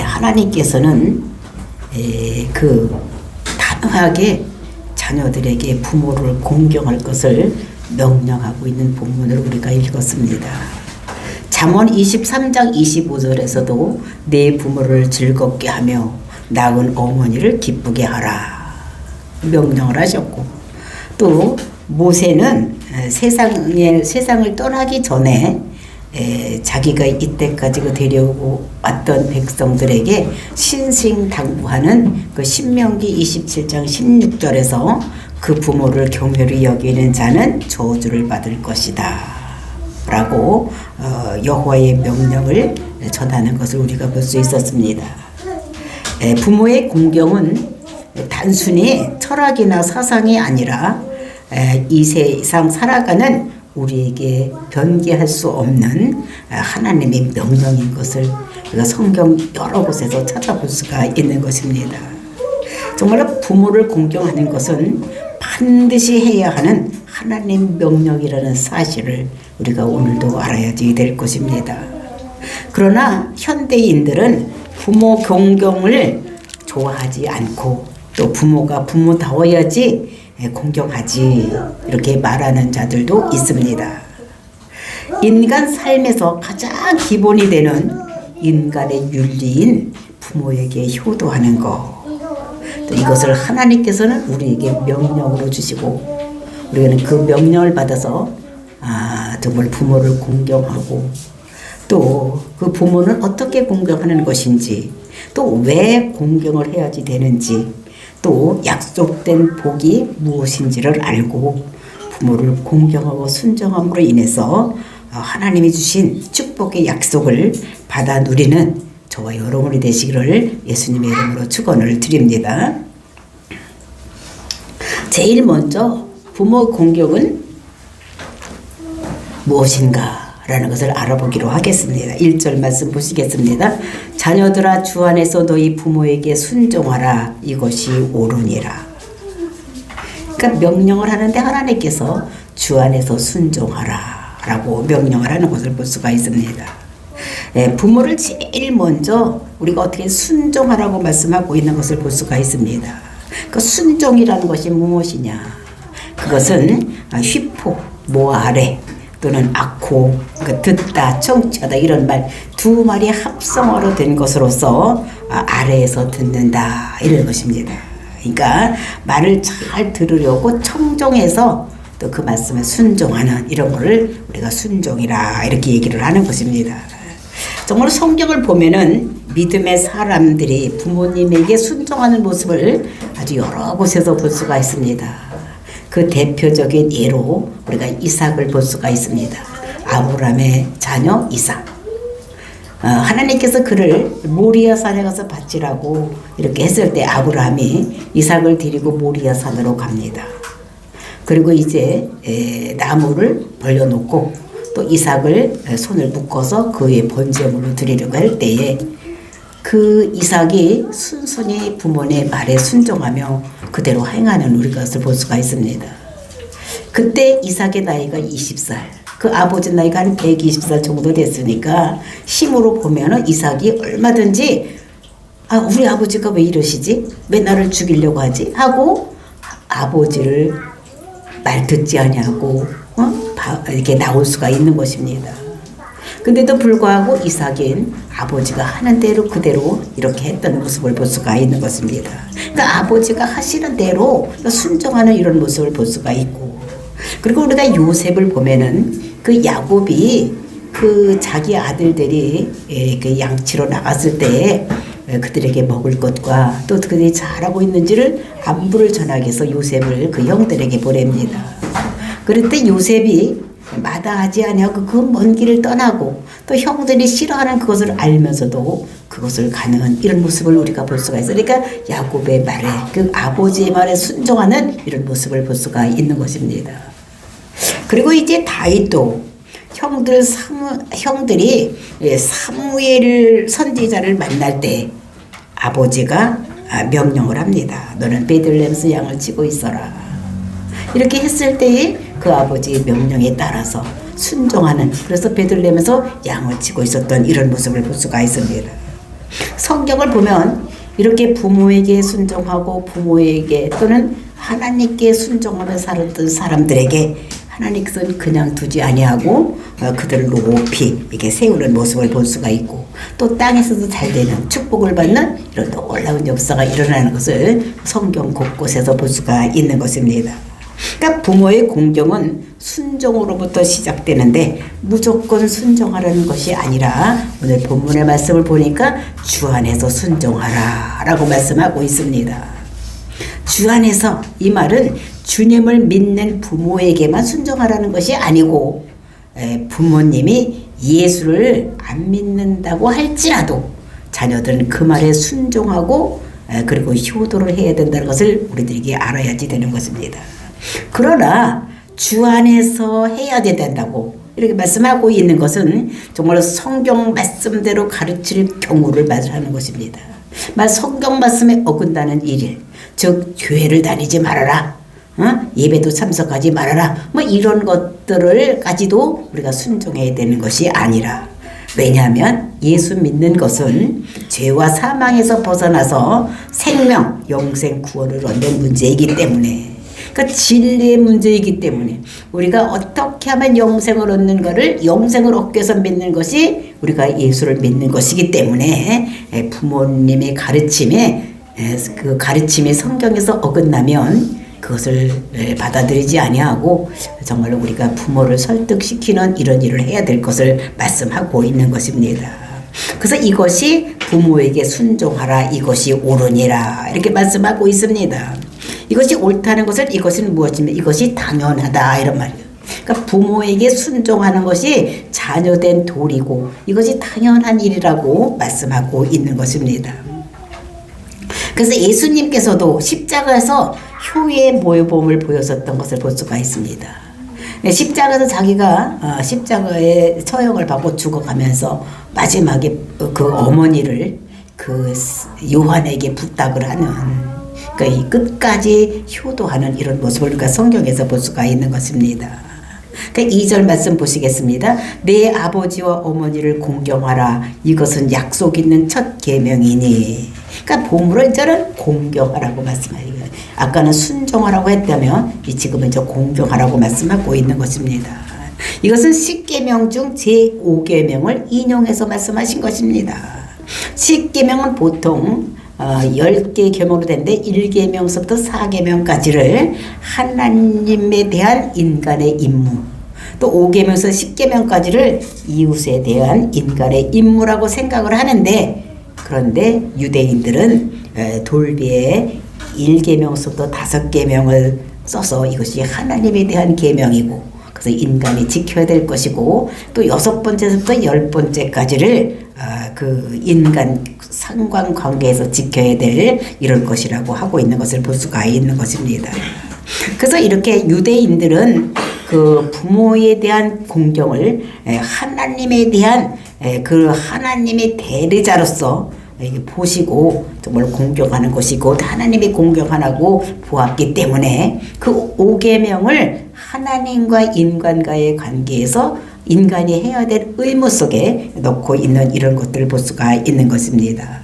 하나님께서는 단호하게 자녀들에게 부모를 공경할 것을 명령하고 있는 본문을 우리가 읽었습니다. 잠언 23장 25절에서도 내 부모를 즐겁게 하며 낳은 어머니를 기쁘게 하라 명령을 하셨고, 또 모세는 세상을 떠나기 전에 자기가 이때까지 데려오고 왔던 백성들에게 신신당부하는 그 신명기 27장 16절에서 그 부모를 경멸히 여기는 자는 저주를 받을 것이다 라고 여호와의 명령을 전하는 것을 우리가 볼 수 있었습니다. 부모의 공경은 단순히 철학이나 사상이 아니라 이 세상 살아가는 우리에게 변개할 수 없는 하나님의 명령인 것을 우리가 성경 여러 곳에서 찾아볼 수가 있는 것입니다. 정말로 부모를 공경하는 것은 반드시 해야 하는 하나님 명령이라는 사실을 우리가 오늘도 알아야지 될 것입니다. 그러나 현대인들은 부모 공경을 좋아하지 않고, 또 부모가 부모다워야지 공경하지 이렇게 말하는 자들도 있습니다. 인간 삶에서 가장 기본이 되는 인간의 윤리인 부모에게 효도하는 것, 또 이것을 하나님께서는 우리에게 명령으로 주시고, 우리는 그 명령을 받아서 정말 부모를 공경하고, 또 그 부모는 어떻게 공경하는 것인지, 또 왜 공경을 해야지 되는지, 또 약속된 복이 무엇인지를 알고 부모를 공경하고 순종함으로 인해서 하나님이 주신 축복의 약속을 받아 누리는 저와 여러분이 되시기를 예수님의 이름으로 축원을 드립니다. 제일 먼저 부모 공경은 무엇인가 라는 것을 알아보기로 하겠습니다. 1절 말씀 보시겠습니다. 자녀들아, 주 안에서 너희 부모에게 순종하라. 이것이 옳으니라. 그러니까 명령을 하는데 하나님께서 주 안에서 순종하라 라고 명령을 하는 것을 볼 수가 있습니다. 부모를 제일 먼저 우리가 어떻게 순종하라고 말씀하고 있는 것을 볼 수가 있습니다. 그 순종이라는 것이 무엇이냐? 그것은 휘포, 모 아래, 또는 악호, 그러니까 듣다, 청취하다 이런 말 두 말이 합성어로 된 것으로서 아래에서 듣는다 이런 것입니다. 그러니까 말을 잘 들으려고 청종해서 또 그 말씀에 순종하는 이런 거를 우리가 순종이라 이렇게 얘기를 하는 것입니다. 정말 성경을 보면은 믿음의 사람들이 부모님에게 순종하는 모습을 아주 여러 곳에서 볼 수가 있습니다. 그 대표적인 예로 우리가 이삭을 볼 수가 있습니다. 아브라함의 자녀 이삭. 하나님께서 그를 모리아 산에 가서 바치라고 이렇게 했을 때 아브라함이 이삭을 데리고 모리아 산으로 갑니다. 그리고 이제 나무를 벌려놓고 또 이삭을 손을 묶어서 그의 번제물로 드리려고 할 때에 그 이삭이 순순히 부모의 말에 순종하며 그대로 행하는 우리 것을 볼 수가 있습니다. 그때 이삭의 나이가 20살, 그 아버지 나이가 한 120살 정도 됐으니까 힘으로 보면은 이삭이 얼마든지 우리 아버지가 왜 이러시지? 왜 나를 죽이려고 하지? 하고 아버지를 말 듣지 아니하고 이렇게 나올 수가 있는 것입니다. 근데도 불구하고 이삭은 아버지가 하는 대로 그대로 이렇게 했던 모습을 볼 수가 있는 것입니다. 그러니까 아버지가 하시는 대로 순종하는 이런 모습을 볼 수가 있고, 그리고 우리가 요셉을 보면은 그 야곱이 그 자기 아들들이 그 양치로 나갔을 때 그들에게 먹을 것과 또 그들이 잘하고 있는지를 안부를 전하기 위해서 요셉을 그 형들에게 보냅니다. 그럴 때 요셉이 마다하지 아니하고 그 먼 길을 떠나고 또 형들이 싫어하는 그것을 알면서도 그것을 가는 이런 모습을 우리가 볼 수가 있어요. 그러니까 야곱의 말에, 그 아버지의 말에 순종하는 이런 모습을 볼 수가 있는 것입니다. 그리고 이제 다윗도 형들이 사무엘 선지자를 만날 때 아버지가 명령을 합니다. 너는 베들레헴에서 양을 치고 있어라. 이렇게 했을 때에 그 아버지의 명령에 따라서 순종하는, 그래서 베들레헴에서 양을 치고 있었던 이런 모습을 볼 수가 있습니다. 성경을 보면 이렇게 부모에게 순종하고 부모에게 또는 하나님께 순종하며 살았던 사람들에게 하나님께서는 그냥 두지 아니하고 그들을 높이 이렇게 세우는 모습을 볼 수가 있고, 또 땅에서도 잘 되는 축복을 받는 이런 놀라운 역사가 일어나는 것을 성경 곳곳에서 볼 수가 있는 것입니다. 그러니까 부모의 공경은 순종으로부터 시작되는데 무조건 순종하라는 것이 아니라 오늘 본문의 말씀을 보니까 주 안에서 순종하라 라고 말씀하고 있습니다. 주 안에서, 이 말은 주님을 믿는 부모에게만 순종하라는 것이 아니고 부모님이 예수를 안 믿는다고 할지라도 자녀들은 그 말에 순종하고 그리고 효도를 해야 된다는 것을 우리들에게 알아야지 되는 것입니다. 그러나 주 안에서 해야 된다고 이렇게 말씀하고 있는 것은 정말 성경 말씀대로 가르칠 경우를 말하는 것입니다. 성경 말씀에 어긋나는 일일, 즉 교회를 다니지 말아라, 예배도 참석하지 말아라, 이런 것들을 가지도 우리가 순종해야 되는 것이 아니라, 왜냐하면 예수 믿는 것은 죄와 사망에서 벗어나서 생명, 영생, 구원을 얻는 문제이기 때문에, 그러니까 진리의 문제이기 때문에 우리가 어떻게 하면 영생을 얻는가를, 영생을 얻기 위해서 믿는 것이 우리가 예수를 믿는 것이기 때문에 부모님의 가르침에, 그 가르침이 성경에서 어긋나면 그것을 받아들이지 아니하고 정말로 우리가 부모를 설득시키는 이런 일을 해야 될 것을 말씀하고 있는 것입니다. 그래서 이것이 부모에게 순종하라, 이것이 옳으니라 이렇게 말씀하고 있습니다. 이것이 옳다는 것은, 이것은 무엇이면 이것이 당연하다 이런 말이에요. 그러니까 부모에게 순종하는 것이 자녀된 도리고 이것이 당연한 일이라고 말씀하고 있는 것입니다. 그래서 예수님께서도 십자가에서 효의 모범을 보였었던 것을 볼 수가 있습니다. 십자가에서 자기가 십자가의 처형을 받고 죽어가면서 마지막에 그 어머니를 그 요한에게 부탁을 하는, 그러니까 이 끝까지 효도하는 이런 모습을 우리가 성경에서 볼 수가 있는 것입니다. 그러니까 2절 말씀 보시겠습니다. 내 아버지와 어머니를 공경하라, 이것은 약속 있는 첫 계명이니. 그러니까 본문을 이제는 공경하라고 말씀해요. 아까는 순종하라고 했다면 지금은 이제 공경하라고 말씀하고 있는 것입니다. 이것은 10계명 중 제5계명을 인용해서 말씀하신 것입니다. 10계명은 보통 10개 계명으로 되는데 1계명서부터 4계명까지를 하나님에 대한 인간의 임무, 또 5계명에서 10계명까지를 이웃에 대한 인간의 임무라고 생각을 하는데, 그런데 유대인들은 돌비에 1계명서부터 5계명을 써서 이것이 하나님에 대한 계명이고, 그래서 인간이 지켜야 될 것이고, 또 6번째부터 10번째까지를 그 인간 상관관계에서 지켜야 될 이런 것이라고 하고 있는 것을 볼 수가 있는 것입니다. 그래서 이렇게 유대인들은 그 부모에 대한 공경을 하나님에 대한 그 하나님의 대리자로서 보시고 정말 공경하는 것이고 하나님이 공경하라고 보았기 때문에 그 5계명을 하나님과 인간과의 관계에서 인간이 해야 될 의무 속에 넣고 있는 이런 것들을 볼 수가 있는 것입니다.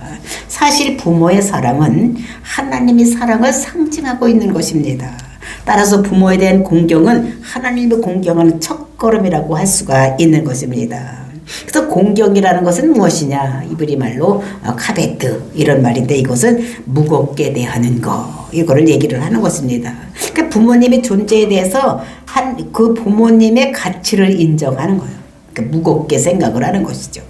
사실 부모의 사랑은 하나님의 사랑을 상징하고 있는 것입니다. 따라서 부모에 대한 공경은 하나님을 공경하는 첫걸음이라고 할 수가 있는 것입니다. 그래서 공경이라는 것은 무엇이냐? 이브리 말로 카베트 이런 말인데, 이것은 무겁게 대하는 거, 이거를 얘기를 하는 것입니다. 그러니까 부모님의 존재에 대해서 그 부모님의 가치를 인정하는 거예요. 그러니까 무겁게 생각을 하는 것이죠.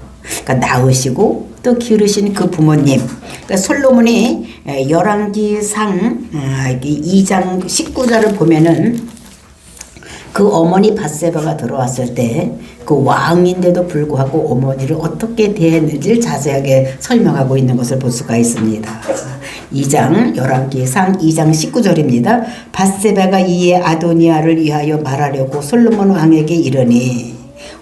그러니까 낳으시고 또 기르신 그 부모님. 그러니까 솔로몬이 열왕기상 2장 19절을 보면은 그 어머니 밧세바가 들어왔을 때 그 왕인데도 불구하고 어머니를 어떻게 대했는지를 자세하게 설명하고 있는 것을 볼 수가 있습니다. 2장 열왕기상 2장 19절입니다. 밧세바가 이에 아도니아를 위하여 말하려고 솔로몬 왕에게 이르니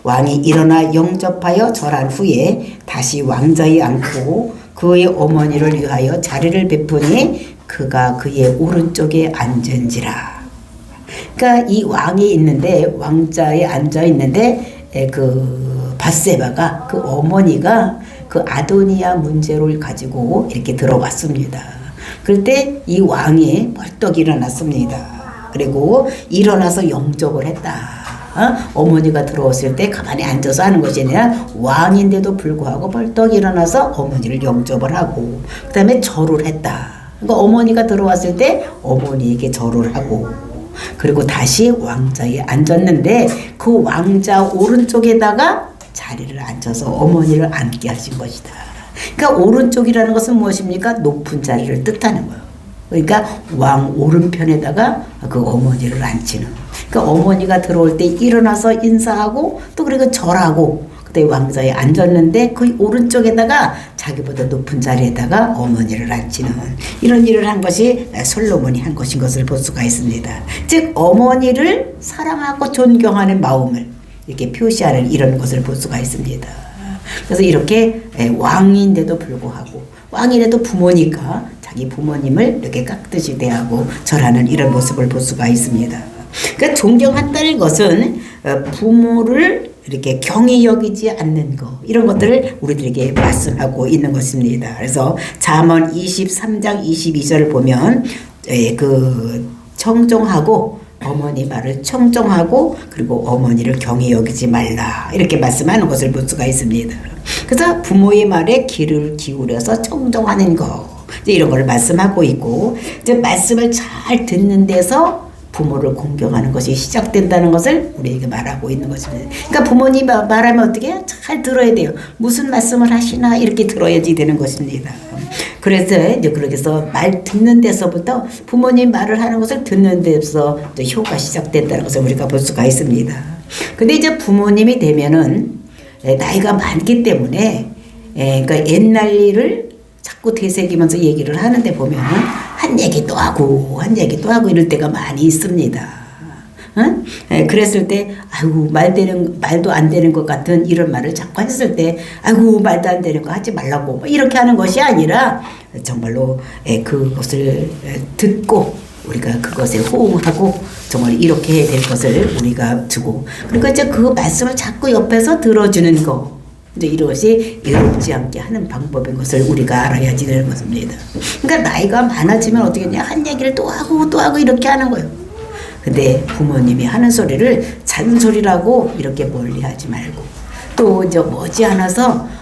왕이 일어나 영접하여 절한 후에 다시 왕자에 앉고 그의 어머니를 위하여 자리를 베푸니 그가 그의 오른쪽에 앉은지라. 그러니까 이 왕이 있는데 왕자에 앉아 있는데 그 밧세바가 그 어머니가 그 아도니아 문제를 가지고 이렇게 들어왔습니다. 그럴 때 이 왕이 벌떡 일어났습니다. 그리고 일어나서 영접을 했다. 어머니가 들어왔을 때 가만히 앉아서 하는 것이 아니라 왕인데도 불구하고 벌떡 일어나서 어머니를 영접을 하고 그 다음에 절을 했다. 그러니까 어머니가 들어왔을 때 어머니에게 절을 하고 그리고 다시 왕자에 앉았는데 그 왕자 오른쪽에다가 자리를 앉혀서 어머니를 앉게 하신 것이다. 그러니까 오른쪽이라는 것은 무엇입니까? 높은 자리를 뜻하는 거예요. 그러니까 왕 오른편에다가 그 어머니를 앉히는. 그러니까 어머니가 들어올 때 일어나서 인사하고 또 그리고 절하고 그때 왕자에 앉았는데 그 오른쪽에다가 자기보다 높은 자리에다가 어머니를 앉히는 이런 일을 한 것이 솔로몬이 한 것인 것을 볼 수가 있습니다. 즉 어머니를 사랑하고 존경하는 마음을 이렇게 표시하는 이런 것을 볼 수가 있습니다. 그래서 이렇게 왕인데도 불구하고 왕이라도 부모니까 자기 부모님을 이렇게 깍듯이 대하고 절하는 이런 모습을 볼 수가 있습니다. 그러니까 존경한다는 것은 부모를 이렇게 경히 여기지 않는 것 이런 것들을 우리들에게 말씀하고 있는 것입니다. 그래서 잠언 23장 22절을 보면 그 청종하고 어머니 말을 청종하고 그리고 어머니를 경히 여기지 말라 이렇게 말씀하는 것을 볼 수가 있습니다. 그래서 부모의 말에 귀를 기울여서 청종하는 것 이런 걸 말씀하고 있고 이제 말씀을 잘 듣는 데서 부모를 공경하는 것이 시작된다는 것을 우리에게 말하고 있는 것입니다. 그러니까 부모님 말하면 어떻게 해요? 잘 들어야 돼요. 무슨 말씀을 하시나 이렇게 들어야지 되는 것입니다. 그래서 이제 그렇게 해서 말 듣는 데서부터 부모님 말을 하는 것을 듣는 데서 효가 시작된다는 것을 우리가 볼 수가 있습니다. 근데 이제 부모님이 되면은 나이가 많기 때문에 그러니까 옛날 일을 자꾸 되새기면서 얘기를 하는데 보면 한 얘기 또 하고 한 얘기 또 하고 이럴 때가 많이 있습니다. 응? 그랬을 때 아이고 말도 안 되는 것 같은 이런 말을 자꾸 했을 때 아이고 말도 안 되는 거 하지 말라고 이렇게 하는 것이 아니라 정말로 그것을 듣고 우리가 그것에 호응하고 정말 이렇게 해야 될 것을 우리가 주고 그러니까 이제 그 말씀을 자꾸 옆에서 들어주는 거 이제 이것이 외롭지 않게 하는 방법인 것을 우리가 알아야지 되는 것입니다. 그러니까 나이가 많아지면 어떻게 하냐 한 얘기를 또 하고 이렇게 하는 거예요. 근데 부모님이 하는 소리를 잔소리라고 이렇게 멀리하지 말고 또 이제 머지않아서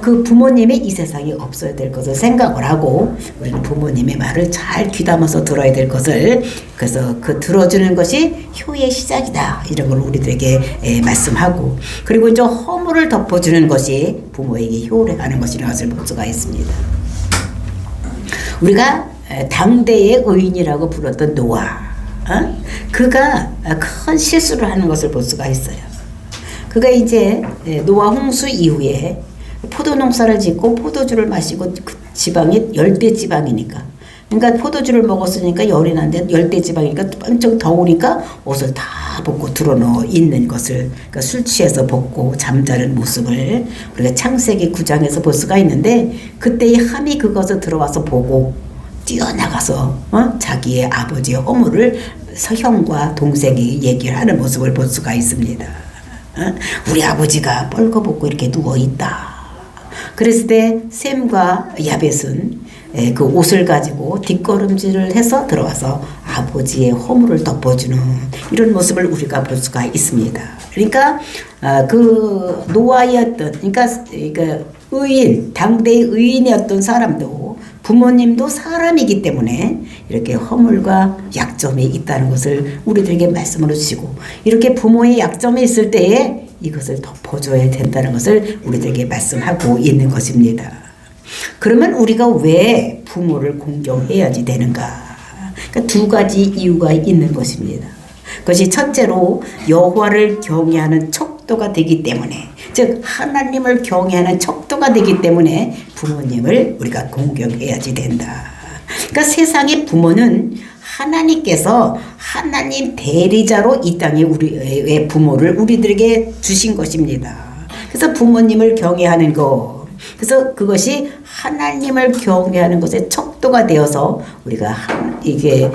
그 부모님이 이 세상에 없어야 될 것을 생각을 하고 우리는 부모님의 말을 잘 귀담아서 들어야 될 것을 그래서 그 들어주는 것이 효의 시작이다 이런 걸 우리들에게 말씀하고 그리고 이제 허물을 덮어주는 것이 부모에게 효를 하는 것이라는 것을 볼 수가 있습니다. 우리가 당대의 의인이라고 불렀던 노아 그가 큰 실수를 하는 것을 볼 수가 있어요. 그가 이제 노아 홍수 이후에 포도 농사를 짓고 포도주를 마시고 그 지방이 열대 지방이니까 그러니까 포도주를 먹었으니까 열이 나는데 열대 지방이니까 엄청 더우니까 옷을 다 벗고 드러누워 있는 것을 그러니까 술 취해서 벗고 잠자는 모습을 우리가 창세기 9장에서 볼 수가 있는데 그때의 함이 그것을 들어와서 보고 뛰어나가서 자기의 아버지의 허물을 형과 동생이 얘기를 하는 모습을 볼 수가 있습니다. 우리 아버지가 뻘거벗고 이렇게 누워있다. 그랬을 때 셈과 야벳은 그 옷을 가지고 뒷걸음질을 해서 들어와서 아버지의 허물을 덮어주는 이런 모습을 우리가 볼 수가 있습니다. 그러니까 그 노아였던 그러니까 의인 당대의 의인이었던 사람도 부모님도 사람이기 때문에 이렇게 허물과 약점이 있다는 것을 우리들에게 말씀으로 주시고 이렇게 부모의 약점이 있을 때에 이것을 덮어줘야 된다는 것을 우리들에게 말씀하고 있는 것입니다. 그러면 우리가 왜 부모를 공경해야지 되는가? 그러니까 두 가지 이유가 있는 것입니다. 그것이 첫째로 여호와를 경외하는 척도가 되기 때문에 즉 하나님을 경외하는 척도가 되기 때문에 부모님을 우리가 공경해야지 된다. 그러니까 세상의 부모는 하나님께서 하나님 대리자로 이 땅에 우리의 부모를 우리들에게 주신 것입니다. 그래서 부모님을 경외하는 것 그래서 그것이 하나님을 경외하는 것의 척도가 되어서 우리가 이게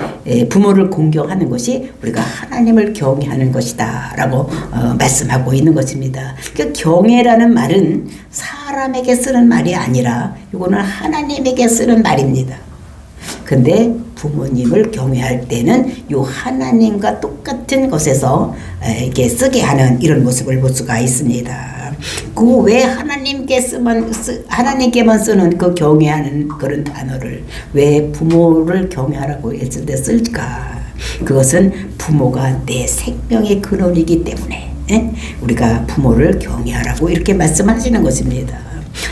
부모를 공경하는 것이 우리가 하나님을 경외하는 것이다라고 말씀하고 있는 것입니다. 그 경외라는 말은 사람에게 쓰는 말이 아니라 이거는 하나님에게 쓰는 말입니다. 근데 부모님을 경외할 때는 요 하나님과 똑같은 것에서 이렇게 쓰게 하는 이런 모습을 볼 수가 있습니다. 그 왜 하나님께만 쓰는 그 경외하는 그런 단어를 왜 부모를 경외하라고 했을 때 쓸까? 그것은 부모가 내 생명의 근원이기 때문에 우리가 부모를 경외하라고 이렇게 말씀하시는 것입니다.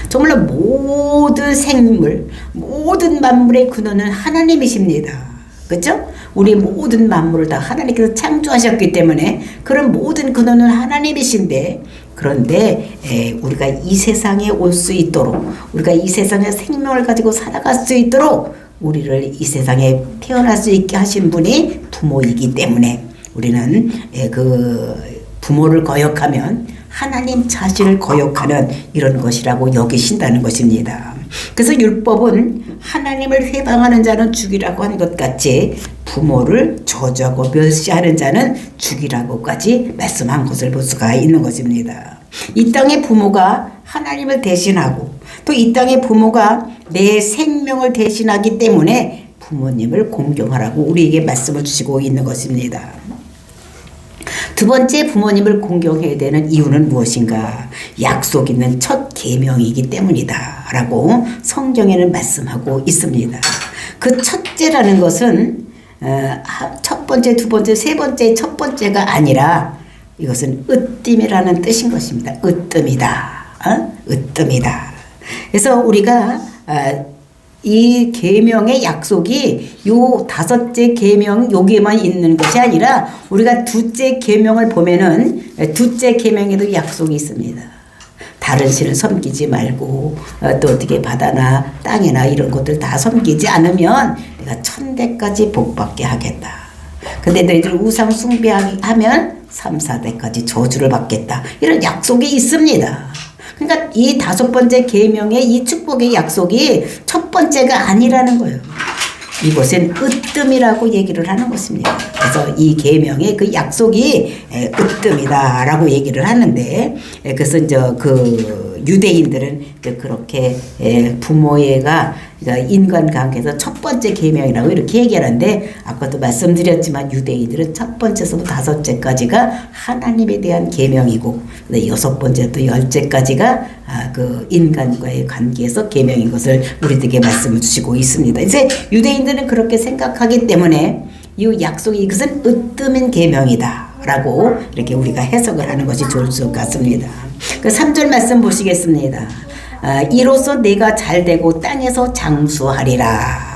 정말로 모든 생물, 모든 만물의 근원은 하나님이십니다. 그렇죠? 우리 모든 만물을 다 하나님께서 창조하셨기 때문에 그런 모든 근원은 하나님이신데, 그런데 우리가 이 세상에 올 수 있도록, 우리가 이 세상에 생명을 가지고 살아갈 수 있도록 우리를 이 세상에 태어날 수 있게 하신 분이 부모이기 때문에 우리는 그 부모를 거역하면 하나님 자신을 거역하는 이런 것이라고 여기신다는 것입니다. 그래서 율법은 하나님을 회방하는 자는 죽이라고 하는 것 같이 부모를 저주하고 멸시하는 자는 죽이라고까지 말씀한 것을 볼 수가 있는 것입니다. 이 땅의 부모가 하나님을 대신하고 또 이 땅의 부모가 내 생명을 대신하기 때문에 부모님을 공경하라고 우리에게 말씀을 주시고 있는 것입니다. 두 번째, 부모님을 공경해야 되는 이유는 무엇인가? 약속 있는 첫 계명이기 때문이다 라고 성경에는 말씀하고 있습니다. 그 첫째라는 것은 첫 번째, 두 번째, 세 번째, 첫 번째가 아니라 이것은 으뜸이라는 뜻인 것입니다. 으뜸이다. 으뜸이다. 그래서 우리가 이 계명의 약속이 요 다섯째 계명 여기에만 있는 것이 아니라 우리가 둘째 계명을 보면은 둘째 계명에도 약속이 있습니다. 다른 신을 섬기지 말고 또 어떻게 바다나 땅이나 이런 것들 다 섬기지 않으면 내가 천대까지 복받게 하겠다. 근데 너희들 우상 숭배하면 3, 4대까지 저주를 받겠다. 이런 약속이 있습니다. 그러니까 이 다섯 번째 계명의 이 축복의 약속이 첫 번째가 아니라는 거예요. 이것은 으뜸이라고 얘기를 하는 것입니다. 그래서 이 계명의 그 약속이 으뜸이다라고 얘기를 하는데, 그래서 이제 그 유대인들은 그렇게 부모애가 인간관계에서 첫 번째 계명이라고 이렇게 얘기하는데, 아까도 말씀드렸지만 유대인들은 첫 번째서부터 다섯째까지가 하나님에 대한 계명이고 여섯 번째부터 열째까지가 그 인간과의 관계에서 계명인 것을 우리들에게 말씀을 주시고 있습니다. 이제 유대인들은 그렇게 생각하기 때문에 이 약속이 이것은 으뜸인 계명이다 라고 이렇게 우리가 해석을 하는 것이 좋을 것 같습니다. 그 3절 말씀 보시겠습니다. 이로써 내가 잘되고 땅에서 장수하리라.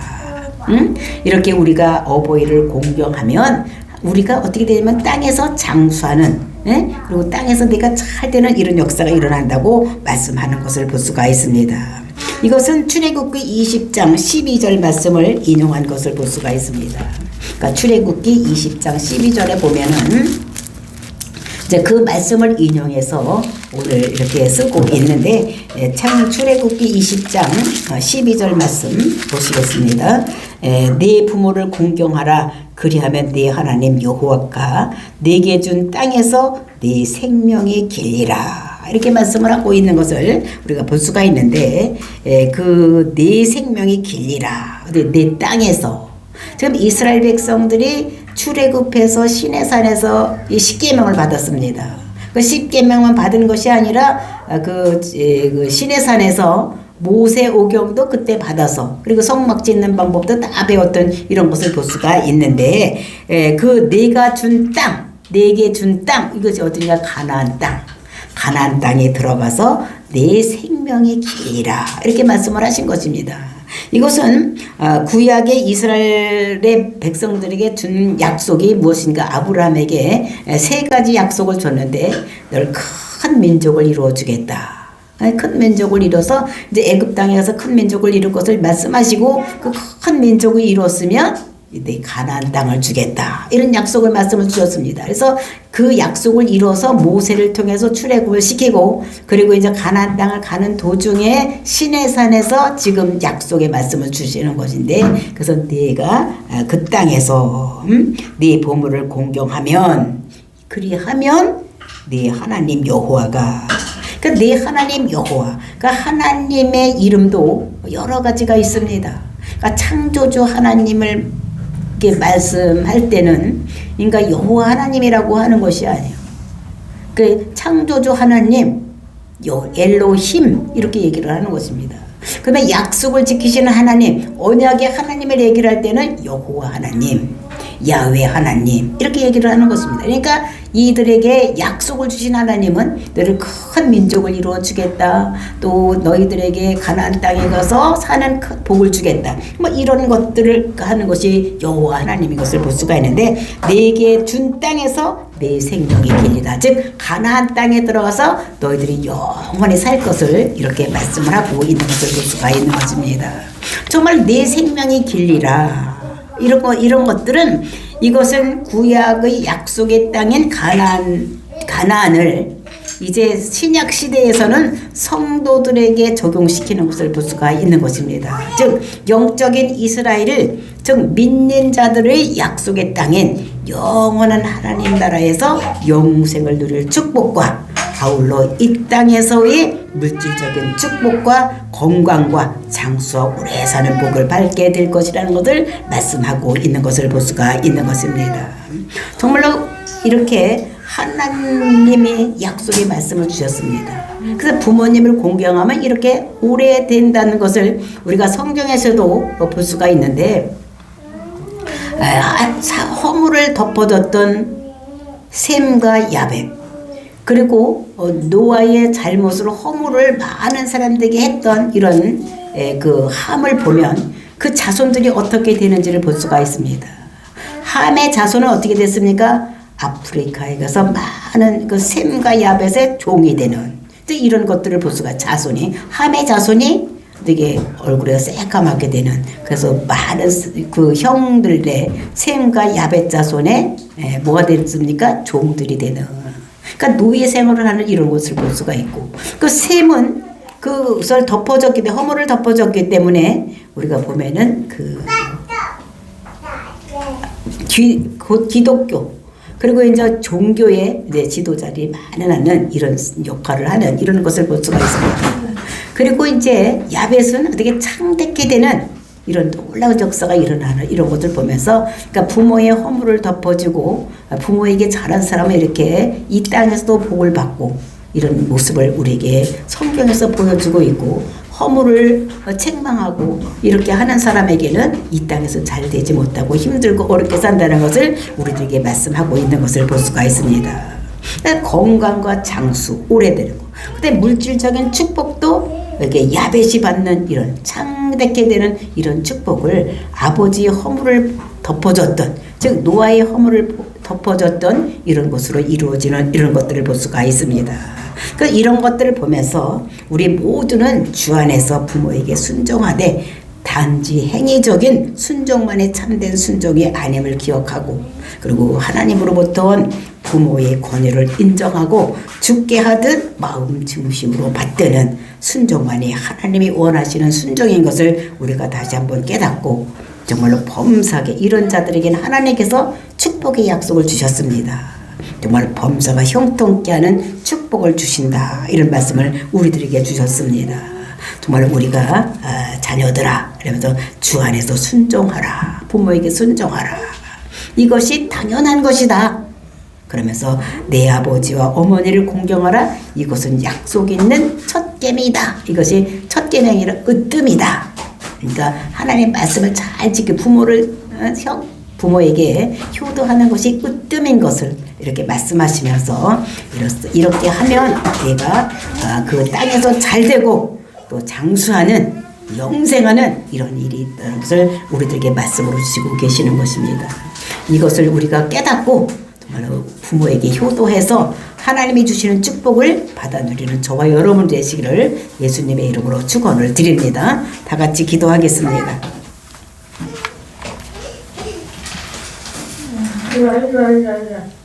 이렇게 우리가 어버이를 공경하면 우리가 어떻게 되냐면 땅에서 장수하는, 그리고 땅에서 내가 잘되는 이런 역사가 일어난다고 말씀하는 것을 볼 수가 있습니다. 이것은 출애굽기 20장 12절 말씀을 인용한 것을 볼 수가 있습니다. 그러니까 출애굽기 20장 12절에 보면은 이제 그 말씀을 인용해서 오늘 이렇게 쓰고 있는데, 출애굽기 20장 12절 말씀 보시겠습니다. 네 부모를 공경하라. 그리하면 네 하나님 여호와가 네게 준 땅에서 네 생명이 길리라. 이렇게 말씀을 하고 있는 것을 우리가 볼 수가 있는데, 그 네 생명이 길리라. 네 땅에서. 지금 이스라엘 백성들이 출애굽해서 시내산에서 이 십계명을 받았습니다. 그 십계명만 받은 것이 아니라 그 시내산에서 모세오경도 그때 받아서, 그리고 성막 짓는 방법도 다 배웠던 이런 것을 볼 수가 있는데, 그 내가 준 땅, 내게 준 땅, 이것이 어딘가 가나안 땅. 가나안 땅에 들어가서 내 생명이 길이라 이렇게 말씀을 하신 것입니다. 이것은 구약의 이스라엘의 백성들에게 준 약속이 무엇인가? 아브라함에게 세 가지 약속을 줬는데, 널 큰 민족을 이루어 주겠다. 큰 민족을 이뤄서 이제 애굽 땅에 가서 큰 민족을 이룰 것을 말씀하시고, 그 큰 민족을 이뤘으면 내 가나안 땅을 주겠다. 이런 약속을 말씀을 주셨습니다. 그래서 그 약속을 이뤄서 모세를 통해서 출애굽을 시키고 그리고 이제 가나안 땅을 가는 도중에 시내산에서 지금 약속의 말씀을 주시는 것인데 그래서 내가 그 땅에서 네 보물을 공경하면 그리하면 네 하나님 여호와가 그러니까 네 하나님 여호와 그러니까 하나님의 이름도 여러 가지가 있습니다. 그러니까 창조주 하나님을 이렇게 말씀할 때는 그러니까 여호와 하나님이라고 하는 것이 아니에요. 그 창조주 하나님 엘로힘 이렇게 얘기를 하는 것입니다. 그러면 약속을 지키시는 하나님 언약의 하나님을 얘기를 할 때는 여호와 하나님 야훼 하나님 이렇게 얘기를 하는 것입니다. 그러니까 이들에게 약속을 주신 하나님은 너를 큰 민족을 이루어 주겠다. 또 너희들에게 가나안 땅에 가서 사는 큰 복을 주겠다. 뭐 이런 것들을 하는 것이 여호와 하나님인 것을 볼 수가 있는데 내게 준 땅에서 내 생명이 길리다. 즉 가나안 땅에 들어가서 너희들이 영원히 살 것을 이렇게 말씀을 하고 있는 것을 볼 수가 있는 것입니다. 정말 내 생명이 길리라. 이런 것들은 이것은 구약의 약속의 땅인 가나안을 이제 신약 시대에서는 성도들에게 적용시키는 것을 볼 수가 있는 것입니다. 즉 영적인 이스라엘을 즉 믿는 자들의 약속의 땅인 영원한 하나님 나라에서 영생을 누릴 축복과 아울러 이 땅에서의 물질적인 축복과 건강과 장수와 오래 사는 복을 받게 될 것이라는 것을 말씀하고 있는 것을 볼 수가 있는 것입니다. 정말로 이렇게 하나님이 약속의 말씀을 주셨습니다. 그래서 부모님을 공경하면 이렇게 오래 된다는 것을 우리가 성경에서도 볼 수가 있는데 허물을 덮어줬던 셈과 야벳 그리고 노아의 잘못으로 허물을 많은 사람들에게 했던 이런 그 함을 보면 그 자손들이 어떻게 되는지를 볼 수가 있습니다. 함의 자손은 어떻게 됐습니까? 아프리카에 가서 많은 그 셈과 야벳의 종이 되는 이런 것들을 볼 수가 자손이 함의 자손이 되게 얼굴에 새까맣게 되는 그래서 많은 그 형들의 셈과 야벳 자손의 뭐가 됐습니까? 종들이 되는 그러니까 노예 생활을 하는 이런 것을 볼 수가 있고 그 셈은 그것을 덮어졌기 때문에 허물을 덮어졌기 때문에 우리가 보면은 그 기독교 그리고 이제 종교의 이제 지도자들이 많은 이런 역할을 하는 이런 것을 볼 수가 있습니다. 그리고 이제 야벳은 어떻게 창대케 되는 이런 놀라운 역사가 일어나는 이런 것을 보면서 그러니까 부모의 허물을 덮어주고 부모에게 잘한 사람은 이렇게 이 땅에서도 복을 받고 이런 모습을 우리에게 성경에서 보여주고 있고 허물을 책망하고 이렇게 하는 사람에게는 이 땅에서 잘 되지 못하고 힘들고 어렵게 산다는 것을 우리들에게 말씀하고 있는 것을 볼 수가 있습니다. 건강과 장수 오래되는 거 그다음에 물질적인 축복도 이렇게 야벳이 받는 이런 창대케 되는 이런 축복을 아버지의 허물을 덮어줬던 즉 노아의 허물을 덮어줬던 이런 것으로 이루어지는 이런 것들을 볼 수가 있습니다. 그 이런 것들을 보면서 우리 모두는 주 안에서 부모에게 순종하되 단지 행위적인 순종만이 참된 순종이 아님을 기억하고 그리고 하나님으로부터 온 부모의 권위를 인정하고 죽게 하듯 마음 중심으로 받드는 순종만이 하나님이 원하시는 순종인 것을 우리가 다시 한번 깨닫고 정말로 범사게 이런 자들에게는 하나님께서 축복의 약속을 주셨습니다. 정말 범사가 형통케 하는 축복을 주신다 이런 말씀을 우리들에게 주셨습니다. 정말 우리가 자녀들아 이러면서 주 안에서 순종하라 부모에게 순종하라 이것이 당연한 것이다 그러면서 내 아버지와 어머니를 공경하라 이것은 약속 있는 첫 계명이다 이것이 첫 계명이라 으뜸이다 그러니까 하나님 말씀을 잘 지켜 부모에게 효도하는 것이 으뜸인 것을 이렇게 말씀하시면서 이렇게 하면 내가 그 땅에서 잘 되고 또 장수하는 영생하는 이런 일이 있다는 것을 우리들에게 말씀으로 주시고 계시는 것입니다. 이것을 우리가 깨닫고 정말로 부모에게 효도해서 하나님이 주시는 축복을 받아 누리는 저와 여러분 되시기를 예수님의 이름으로 축원을 드립니다. 다 같이 기도하겠습니다. 아이고.